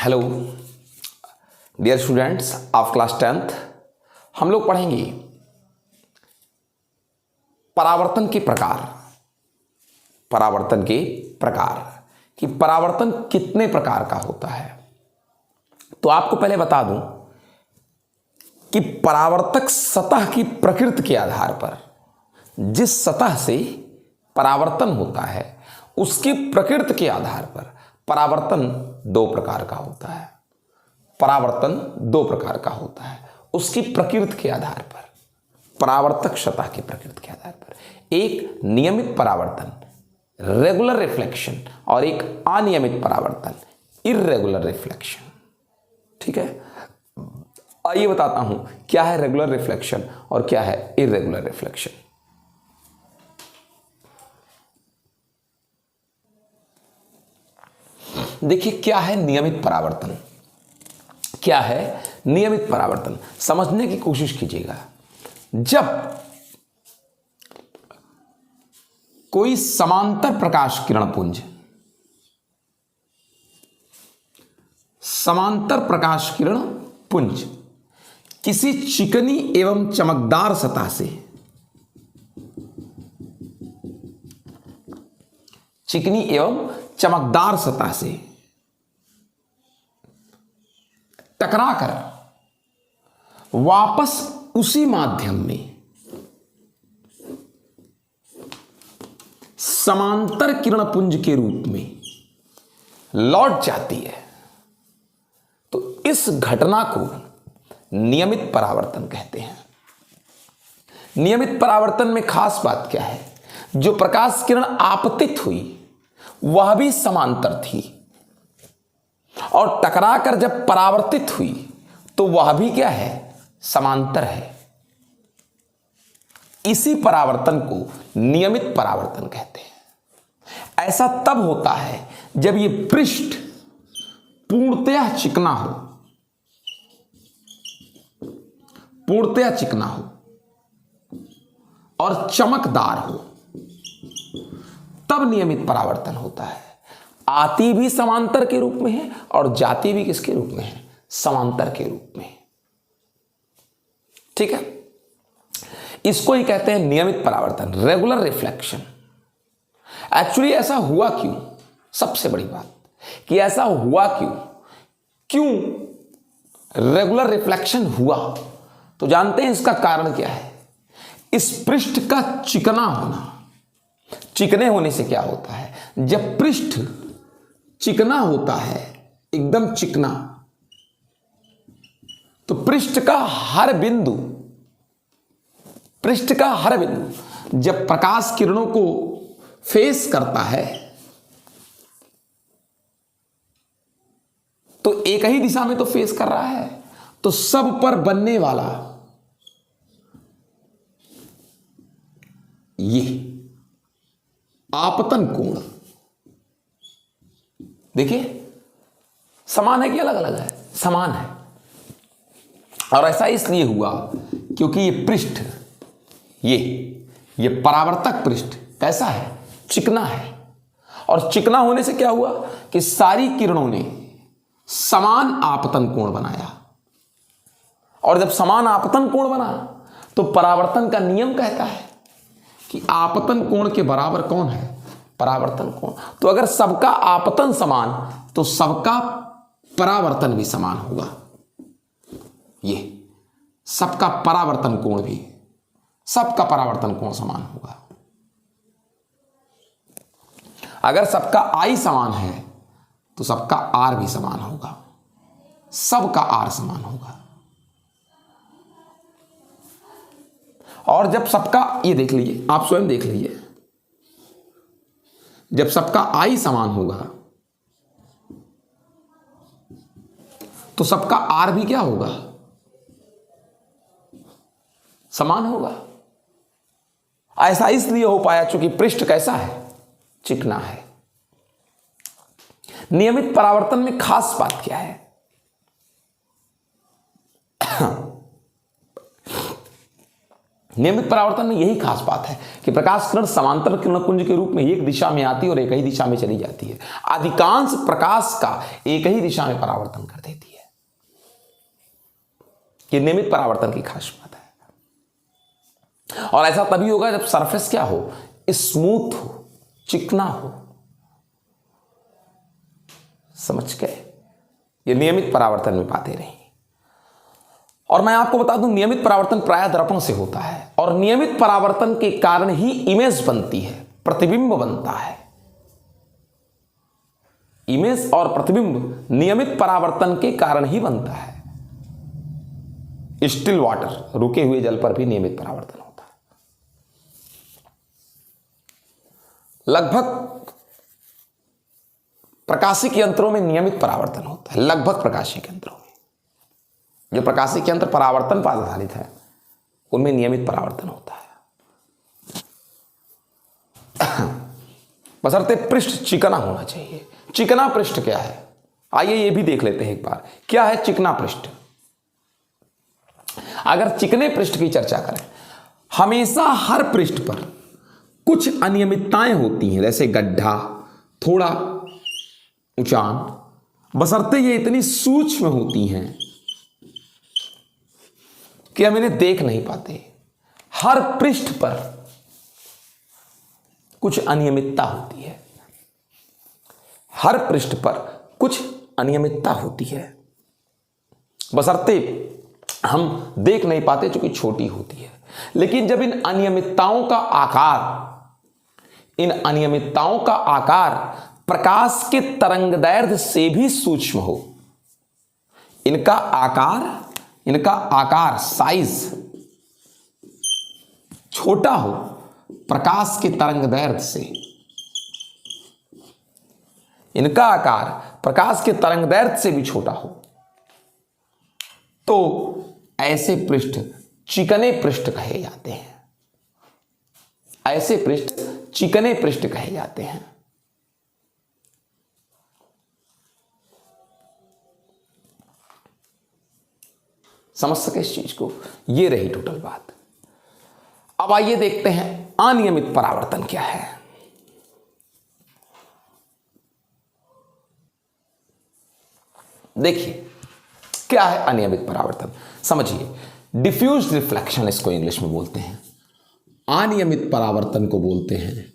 Hello dear students of class 10th। हम लोग पढ़ेंगे परावर्तन के प्रकार। परावर्तन के प्रकार कि परावर्तन कितने प्रकार का होता है। तो आपको पहले बता दूं कि परावर्तक सतह की प्रकृति के आधार पर जिस सतह से परावर्तन होता है उसकी प्रकृति के आधार पर परावर्तन दो प्रकार का होता है। परावर्तन दो प्रकार का होता है उसकी प्रकृति के आधार पर, परावर्तक सतह की प्रकृति के आधार पर। एक नियमित परावर्तन रेगुलर रिफ्लेक्शन और एक अनियमित परावर्तन इर्रेगुलर रिफ्लेक्शन। ठीक है, आइए बताता हूं क्या है रेगुलर रिफ्लेक्शन और क्या है इर्रेगुलर रिफ्लेक्शन। देखिए क्या है नियमित परावर्तन, क्या है नियमित परावर्तन, समझने की कोशिश कीजिएगा। जब कोई समांतर प्रकाश किरण पुंज, समांतर प्रकाश किरण पुंज किसी चिकनी एवं चमकदार सतह से, चिकनी एवं चमकदार सतह से टकराकर वापस उसी माध्यम में समांतर किरण पुंज के रूप में लौट जाती है तो इस घटना को नियमित परावर्तन कहते हैं। नियमित परावर्तन में खास बात क्या है, जो प्रकाश किरण आपतित हुई वह भी समांतर थी और टकराकर जब परावर्तित हुई तो वह भी क्या है, समांतर है। इसी परावर्तन को नियमित परावर्तन कहते हैं। ऐसा तब होता है जब यह पृष्ठ पूर्णतया चिकना हो, पूर्णतया चिकना हो और चमकदार हो, तब नियमित परावर्तन होता है। आती भी समांतर के रूप में है और जाती भी किसके रूप में है, समांतर के रूप में। ठीक है, इसको ही कहते हैं नियमित परावर्तन, रेगुलर रिफ्लेक्शन। एक्चुअली ऐसा हुआ क्यों, सबसे बड़ी बात कि ऐसा हुआ क्यों रेगुलर रिफ्लेक्शन हुआ, तो जानते हैं इसका कारण क्या है। इस पृष्ठ का चिकना होना, चिकने होने से क्या होता है, जब पृष्ठ चिकना होता है, एकदम चिकना, तो पृष्ठ का हर बिंदु, पृष्ठ का हर बिंदु जब प्रकाश किरणों को फेस करता है तो एक ही दिशा में तो फेस कर रहा है, तो सब पर बनने वाला ये आपतन कोण, देखिए समान है कि अलग अलग है, समान है। और ऐसा इसलिए हुआ क्योंकि ये पृष्ठ, ये परावर्तक पृष्ठ कैसा है, चिकना है। और चिकना होने से क्या हुआ कि सारी किरणों ने समान आपतन कोण बनाया, और जब समान आपतन कोण बना तो परावर्तन का नियम कहता है कि आपतन कोण के बराबर कौन है, परावर्तन कोण। तो अगर सबका आपतन समान तो सबका परावर्तन भी समान होगा। ये सबका परावर्तन कोण भी, सबका परावर्तन कोण समान होगा। अगर सबका आई समान है तो सबका आर भी समान होगा, सबका आर समान होगा। और जब सबका, ये देख लीजिए, आप स्वयं देख लीजिए, जब सबका आई समान होगा तो सबका आर भी क्या होगा, समान होगा। ऐसा इसलिए हो पाया क्योंकि पृष्ठ कैसा है, चिकना है। नियमित परावर्तन में खास बात क्या है, नियमित परावर्तन में यही खास बात है कि प्रकाश किरण समांतर किरणपुंज के रूप में एक दिशा में आती है और एक ही दिशा में चली जाती है। अधिकांश प्रकाश का एक ही दिशा में परावर्तन कर देती है। ये नियमित परावर्तन की खास बात है। और ऐसा तभी होगा जब सरफेस क्या हो, स्मूथ हो, चिकना हो। समझ गए? ये नियमित परावर्तन में बातें रही। और मैं आपको बता दूं, नियमित परावर्तन प्रायः दर्पण से होता है और नियमित परावर्तन के कारण ही इमेज बनती है, प्रतिबिंब बनता है। इमेज और प्रतिबिंब नियमित परावर्तन के कारण ही बनता है। स्टिल वाटर, रुके हुए जल पर भी नियमित परावर्तन होता है। लगभग प्रकाशिक यंत्रों में नियमित परावर्तन होता है। लगभग प्रकाशिक यंत्रों में, जो प्रकाशिक यंत्र परावर्तन पर आधारित है, उनमें नियमित परावर्तन होता है। बशर्ते पृष्ठ चिकना होना चाहिए। चिकना पृष्ठ क्या है, आइए ये भी देख लेते हैं एक बार। क्या है चिकना पृष्ठ? अगर चिकने पृष्ठ की चर्चा करें, हमेशा हर पृष्ठ पर कुछ अनियमितताएं होती हैं, जैसे गड्ढा, थोड़ा उचान, बशर्ते ये इतनी सूक्ष्म होती हैं कि हम इन्हें देख नहीं पाते। हर पृष्ठ पर कुछ अनियमितता होती है। हर पृष्ठ पर कुछ अनियमितता होती है, बशर्ते हम देख नहीं पाते क्योंकि छोटी होती है। लेकिन जब इन अनियमितताओं का आकार प्रकाश के तरंगदैर्घ्य से भी सूक्ष्म हो, इनका आकार साइज छोटा हो प्रकाश के तरंगदैर्घ्य से, इनका आकार प्रकाश के तरंगदैर्घ्य से भी छोटा हो, तो ऐसे पृष्ठ चिकने पृष्ठ कहे जाते हैं। ऐसे पृष्ठ चिकने पृष्ठ कहे जाते हैं। समझ सके इस चीज को? ये रही टोटल बात। अब आइए देखते हैं अनियमित परावर्तन क्या है। देखिए क्या है अनियमित परावर्तन, समझिए। डिफ्यूज रिफ्लेक्शन इसको इंग्लिश में बोलते हैं। अनियमित परावर्तन को बोलते हैं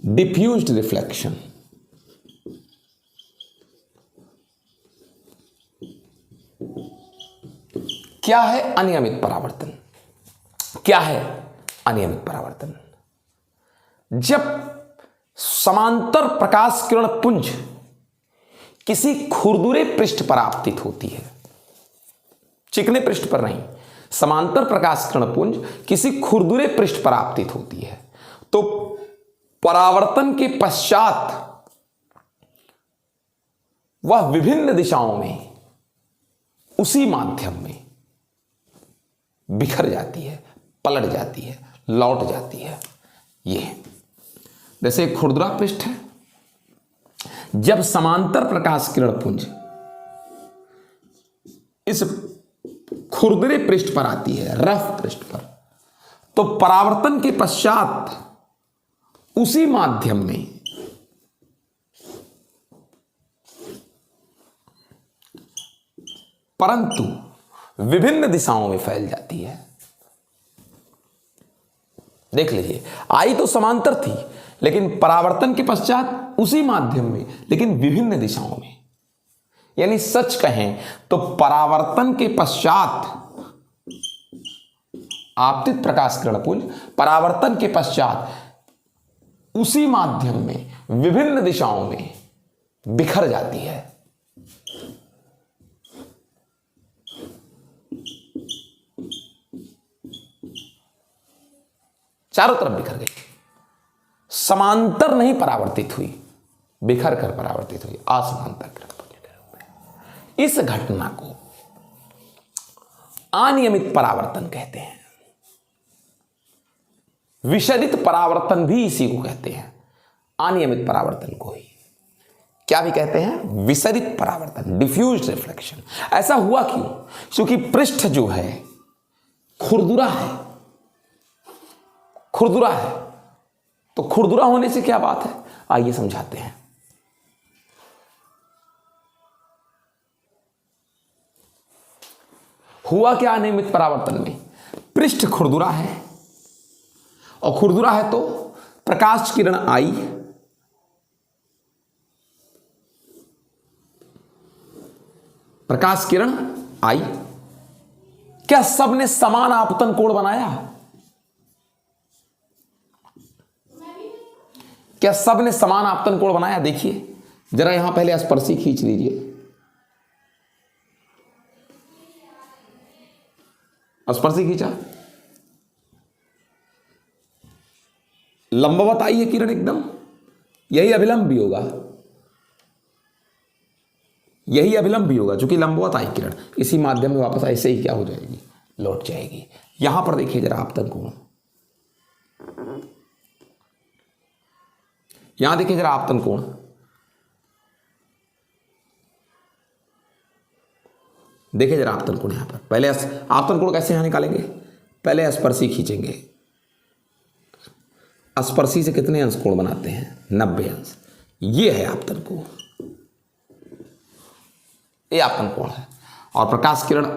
डिफ्यूज्ड रिफ्लेक्शन। क्या है अनियमित परावर्तन? क्या है अनियमित परावर्तन? जब समांतर प्रकाश किरण पुंज किसी खुरदुरे पृष्ठ पर आपतित होती है, चिकने पृष्ठ पर नहीं, समांतर प्रकाश किरण पुंज किसी खुरदुरे पृष्ठ पर आपतित होती है, तो परावर्तन के पश्चात वह विभिन्न दिशाओं में उसी माध्यम में बिखर जाती है, पलट जाती है, लौट जाती है। यह जैसे एक खुरदुरा पृष्ठ है, जब समांतर प्रकाश किरण पुंज इस खुरदुरे पृष्ठ पर आती है, रफ पृष्ठ पर, तो परावर्तन के पश्चात उसी माध्यम में परंतु विभिन्न दिशाओं में फैल जाती है। देख लीजिए, आई तो समांतर थी, लेकिन परावर्तन के पश्चात उसी माध्यम में, लेकिन विभिन्न दिशाओं में। यानी सच कहें तो परावर्तन के पश्चात आपतित प्रकाश किरणपुंज परावर्तन के पश्चात उसी माध्यम में विभिन्न दिशाओं में बिखर जाती है। चारों तरफ बिखर गई, समांतर नहीं परावर्तित हुई, बिखर कर परावर्तित हुई असमांतर किरणपुंज के रूप में। इस घटना को अनियमित परावर्तन कहते हैं। विशदित परावर्तन भी इसी को कहते हैं, अनियमित परावर्तन को ही। क्या भी कहते हैं, विसरित परावर्तन, डिफ्यूज रिफ्लेक्शन। ऐसा हुआ क्यों? क्योंकि पृष्ठ जो है खुरदुरा है, खुरदुरा है। तो खुरदुरा होने से क्या बात है, आइए समझाते हैं। हुआ क्या अनियमित परावर्तन में, पृष्ठ खुरदुरा है, और खुरदुरा है तो प्रकाश किरण आई, प्रकाश किरण आई। क्या सबने समान आपतन कोण बनाया? क्या सबने समान आपतन कोण बनाया? देखिए जरा यहां पहले स्पर्शी खींच लीजिए, स्पर्शी खींचा, लंबवत आई है किरण एकदम, यही अभिलंब भी होगा, यही अभिलंब भी होगा, क्योंकि लंबवत आई किरण इसी माध्यम में वापस ऐसे ही क्या हो जाएगी, लौट जाएगी। यहां पर देखिए जरा आपतन कोण, यहां देखिए जरा आपतन कोण, देखिए जरा आपतन कोण यहां पर। पहले आपतन कोण कैसे यहां निकालेंगे, पहले स्पर्शी खींचेंगे, स्पर्शी से कितने अंश कोण बनाते हैं, 90 अंश। ये है आपतन कोण, ये आपतन कोण है, और प्रकाश किरण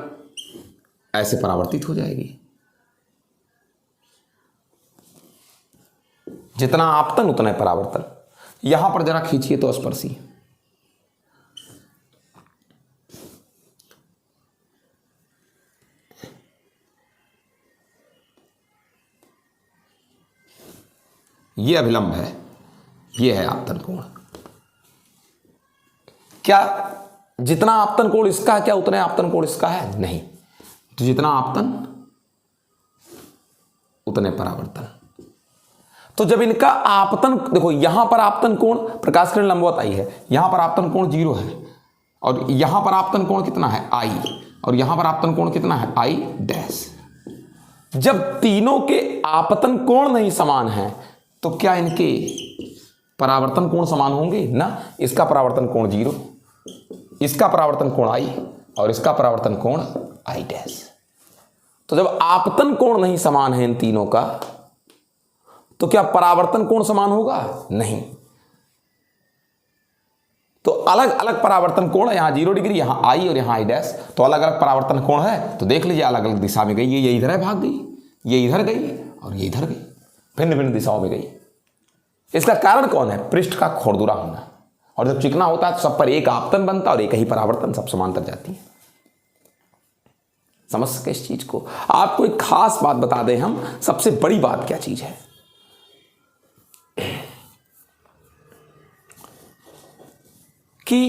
ऐसे परावर्तित हो जाएगी। जितना आपतन उतना है परावर्तन। यहां पर जरा खींचिए तो स्पर्शी, ये अभिलंब है, ये है आपतन कोण। क्या जितना आपतन कोण इसका है, क्या उतना आपतन कोण इसका है? नहीं। तो जितना आपतन उतने परावर्तन। तो जब इनका आपतन देखो, यहां पर आपतन कोण प्रकाश किरण लंबवत आई है, यहां पर आपतन कोण 0 है, और यहां पर आपतन कोण कितना है, आई, और यहां पर आपतन कोण कितना है, आई डैश। जब तीनों के आपतन कोण नहीं समान है तो क्या इनके परावर्तन कोण समान होंगे ना? इसका परावर्तन कोण 0, इसका परावर्तन कोण आई, और इसका परावर्तन कोण आई डैश। तो जब आपतन कोण नहीं समान है इन तीनों का, तो क्या परावर्तन कोण समान होगा? नहीं। तो अलग अलग परावर्तन कोण, यहां 0 डिग्री, यहां आई और यहां आई डैश, तो अलग अलग परावर्तन कोण है। तो देख लीजिए अलग अलग दिशा में गई, ये इधर है भाग गई, ये इधर गई और ये इधर गई, भिन्न भिन्न दिशाओं में गई। इसका कारण कौन है? पृष्ठ का खुरदुरा होना। और जब चिकना होता है तो सब पर एक आपतन बनता है और एक ही परावर्तन, सब समांतर जाती है। समझ सके इस चीज को? आपको एक खास बात बता दें हम, सबसे बड़ी बात क्या चीज है कि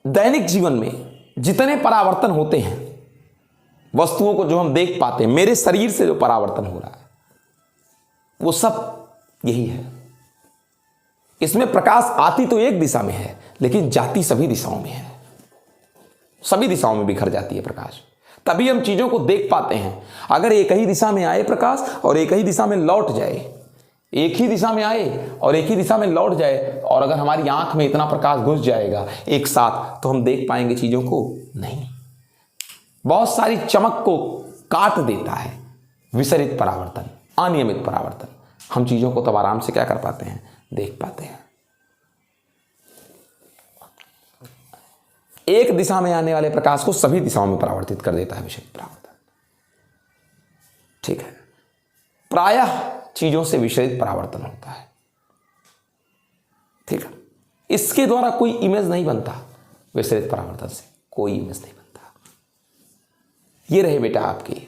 दैनिक जीवन में जितने परावर्तन होते हैं, वस्तुओं को जो हम देख पाते हैं, मेरे शरीर से जो परावर्तन हो रहा है वो सब यही है। इसमें प्रकाश आती तो एक दिशा में है, लेकिन जाती सभी दिशाओं में है, सभी दिशाओं में बिखर जाती है प्रकाश, तभी हम चीजों को देख पाते हैं। अगर एक ही दिशा में आए प्रकाश और एक ही दिशा में लौट जाए, एक ही दिशा में आए और एक ही दिशा में लौट जाए, और अगर हमारी आंख में इतना प्रकाश घुस जाएगा एक साथ, तो हम देख पाएंगे चीजों को? नहीं। बहुत सारी चमक को काट देता है विसरित परावर्तन, अनियमित परावर्तन। हम चीजों को तब आराम से क्या कर पाते हैं, देख पाते हैं। एक दिशा में आने वाले प्रकाश को सभी दिशाओं में परावर्तित कर देता है विसरित परावर्तन। ठीक है, प्रायः चीजों से विसरित परावर्तन होता है। ठीक है, इसके द्वारा कोई इमेज नहीं बनता, विसरित परावर्तन से कोई इमेज नहीं बनता। ये रहे बेटा आपके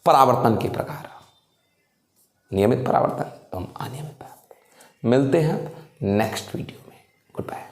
परावर्तन के प्रकार, नियमित परावर्तन एवं अनियमित परावर्तन। मिलते हैं नेक्स्ट वीडियो में। Good bye.